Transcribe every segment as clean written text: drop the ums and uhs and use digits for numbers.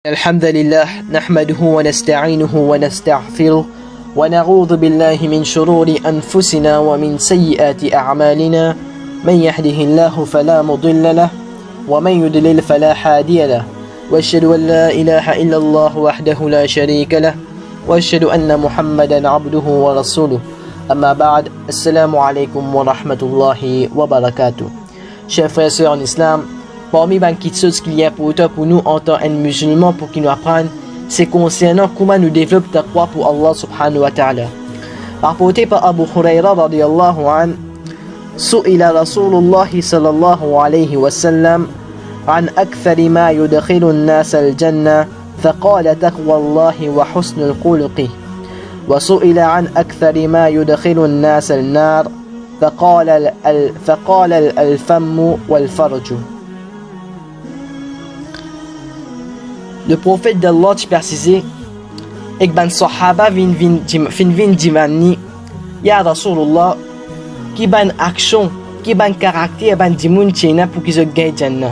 الحمد لله نحمده ونستعينه ونستغفره ونعوذ بالله من شرور أنفسنا ومن سيئات أعمالنا من يهده الله فلا مضل له ومن يضلل فلا هادي له وأشهد أن لا إله إلا الله وحده لا شريك له وأشهد أن محمدا عبده ورسوله أما بعد السلام عليكم ورحمة الله وبركاته. Chers frères et sœurs en islam, parmi les choses qu'il y a pour nous en tant que musulmans pour qu'ils nous apprennent, c'est concernant comment nous développons taqwa pour Allah subhanahu wa ta'ala. Rapporté par Abu Huraira radiyallahu an, سئل رسول الله صلى الله عليه وسلم عن أكثر ما يدخل الناس الجنة فقال تقوى الله وحسن الخلق وسئل عن أكثر ما يدخل الناس النار فقال الفم والفرج. Le prophète d'Allah précisé et que sahaba vin dimani ya Rasulullah qui ban action qui ban caractère ban dimoun tchena pour qu'ils se gagnent Jannah,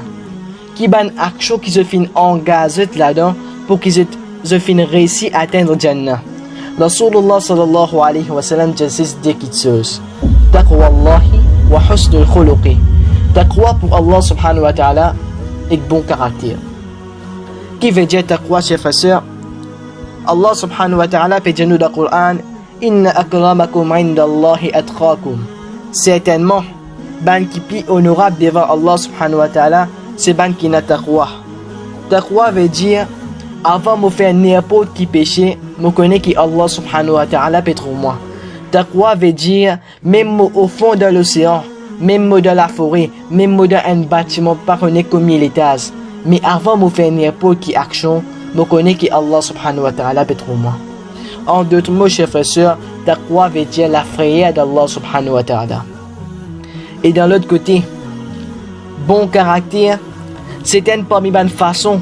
qui ban action qui se fin engagé là-dedans pour qu'ils se fin réussi à atteindre Jannah. Rasulullah sallallahu alayhi wa sallam dit des choses. Taqwa Allahi wa husnul khuluqi. Taqwa pour Allah subhanahu wa ta'ala et bon caractère. Qui veut dire taqwa, chers frères et sœurs? Allah subhanahu wa ta'ala peut dire nous dans le Coran, Inna akramakum indallahi atqakum. Certainement, ban qui est honorable devant Allah subhanahu wa ta'ala, c'est ban qui n'a taqwa. Taqwa veut dire, avant de faire n'importe qui péché, je connais que Allah subhanahu wa ta'ala peut être moi. Taqwa veut dire, même au fond de l'océan, même dans la forêt, même dans un bâtiment, pas connaître combien l'étage. Mais avant de faire n'importe qui action, je connais que Allah subhanahu wa ta'ala peut être moi. En d'autres mots, chers frères et sœurs, taqwa veut dire la frayeur d'Allah subhanahu wa ta'ala. Et dans l'autre côté, bon caractère, c'est une parmi les façons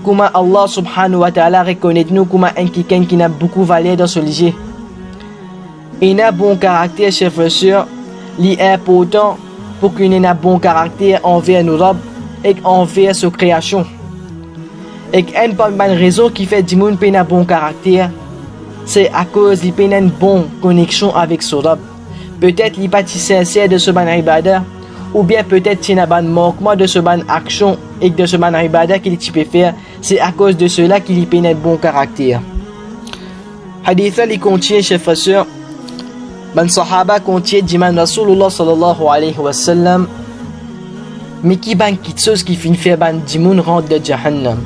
comment Allah subhanahu wa ta'ala reconnaît nous comme un quelqu'un qui n'a beaucoup valeur dans ce sujet. Et un bon caractère, chers frères et sœurs, est important pour qu'il ait un bon caractère envers nos robes et envers sa création. Et une parmi les raisons qui fait du monde un bon caractère, c'est à cause qu'il a une bonne connexion avec son robe. Peut-être qu'il n'est pas sincère de ce ban ibadah, ou bien peut-être qu'il y a un manquement de ce ban action et de ce ban ibadah qu'il peut faire. C'est à cause de cela qu'il a un bon caractère. Hadith il contient, chers frères et sœurs, ban sahaba contient d'Iman Rasulullah sallallahu alayhi wa sallam, mais qui ban quelque chose qui finit faire ban dimoun rentre de Jahannam,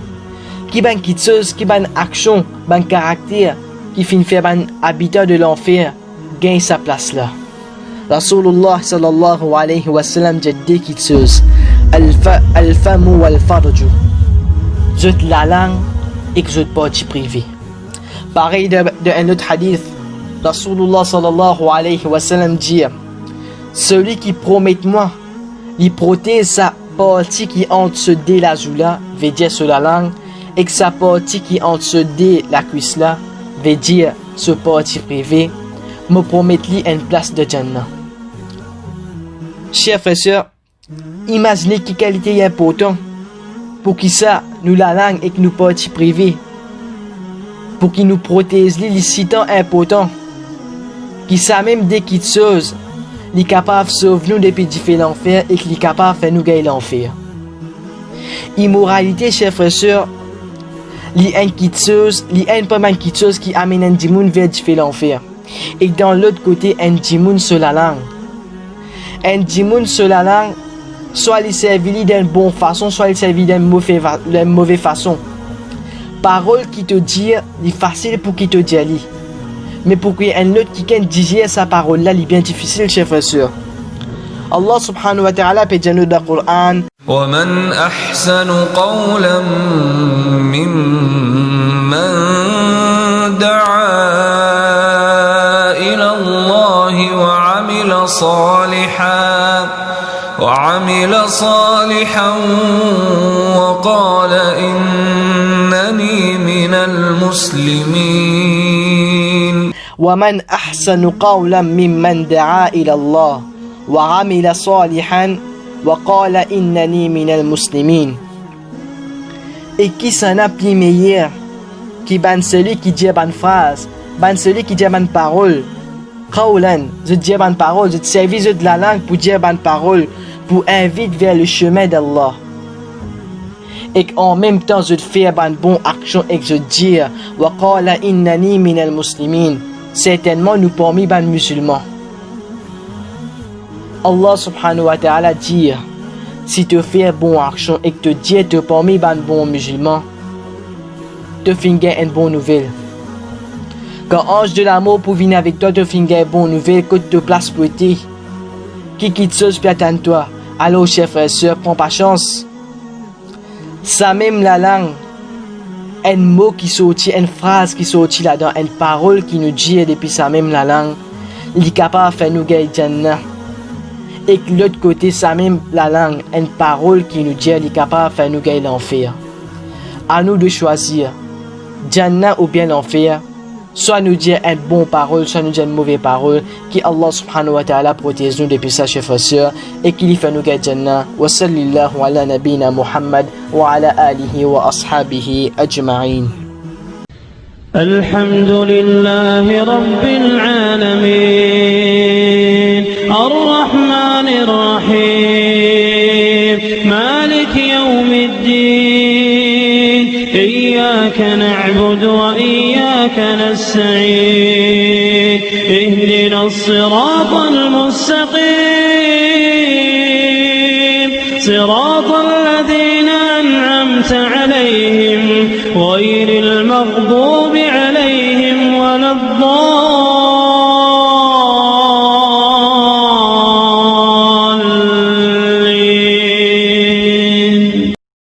qui ban quelque chose qui ban action, ban caractère qui finit faire ban habitant de l'enfer gagne sa place là. Rasulullah sallallahu alayhi wa sallam dit quelque chose, al-famu wal-farju, jette la langue et que jette partie privée. Pareil de un autre hadith, Rasulullah sallallahu alayhi wa sallam dit, celui qui promet moi, il protège sa partie qui entre ce dé la joue là, veut dire sur la langue, et que sa partie qui entre ce dé la cuisse là, veut dire ce partie privée, me promet lui une place de Jannah. Chers frères et sœurs, imaginez quelle qualité est importante pour qui ça, nous la langue et que nous partie privée, pour qu'il nous protège les citants importants, qui ça même des petites choses, il est capable de sauver nous depuis différents l'enfer et qu'il est capable de faire nous gagner l'enfer. Immoralité, chers frères et sœurs, il y a une petite chose, il y a une petite chose qui amène un dimoun vers différents l'enfer. Et dans l'autre côté, un dimoun sur la langue. Un dimoun sur la langue, soit il servit d'une bonne façon, soit il servit d'une mauvaise façon. Parole qui te dit, c'est facile pour qui te dit. Mais pour qu'il y ait un autre qui digère sa parole là, c'est bien difficile, chers frères et sœurs. Allah subhanahu wa ta'ala peut dire dans le Coran, وَمَنْ أَحْسَنُ قَوْلًا مِّمَّنْ دَعَا إِلَى اللَّهِ وَعَمِلَ صَالِحًا وَقَالَ إِنَّنِي مِنَ الْمُسْلِمِينَ. وَمَنْ أَحْسَنُ قَوْلًا مِّمَّنْ دَعَا إِلَى اللَّهِ وَعَمِلَ صَالِحًا وَقَالَ إِنَّنِي مِنَ الْمُسْلِمِينَ. Et qui s'en a plus meilleur qui ban celui qui dit une phrase, ban celui qui dit une parole. Qawlan, je dis une parole, je te servis de la langue pour dire une parole, pour inviter vers le chemin d'Allah. Et en même temps, je te fais une bonne action et je dis, wa qala innani minal muslimin. Certainement, nous parmi les musulmans. Allah subhanahu wa ta'ala dit, si tu fais une bonne action et que tu dis, tu parmi les bons musulmans, tu finis une bonne nouvelle. Quand ange de l'amour pour venir avec toi, tu finis une bonne nouvelle, que tu te places pour toi. Qui quitte seul, puis attends-toi. Alors, chers frères et sœurs, prends pas chance. Ça même la langue, un mot qui sortit, une phrase qui sortit là-dedans, une parole qui nous dit depuis ça même la langue, il est capable de faire nous gagner Jannah. Et que l'autre côté, ça même la langue, une parole qui nous dit, il est capable de faire nous gagner l'enfer. À nous de choisir Jannah ou bien l'enfer. Soit nous dire une bonne parole, soit nous dire une mauvaise parole. Qui Allah subhanahu wa ta'ala protège nous depuis ça, chers frères et sœurs, et qui lui fait nous gagner Jannah. Wa sallallahu ala nabina Muhammad wa ala alihi wa ashabihi ajma'in. Alhamdulillahi rabbil alamin, ar-Rahmanir Rahim, Malik yawmiddin, iyyaka na'budu wa iyyaka nasta'in, ihdina as-siratal mustaqim, siratal ladzina an'amta alayhim, ghayril maghdubi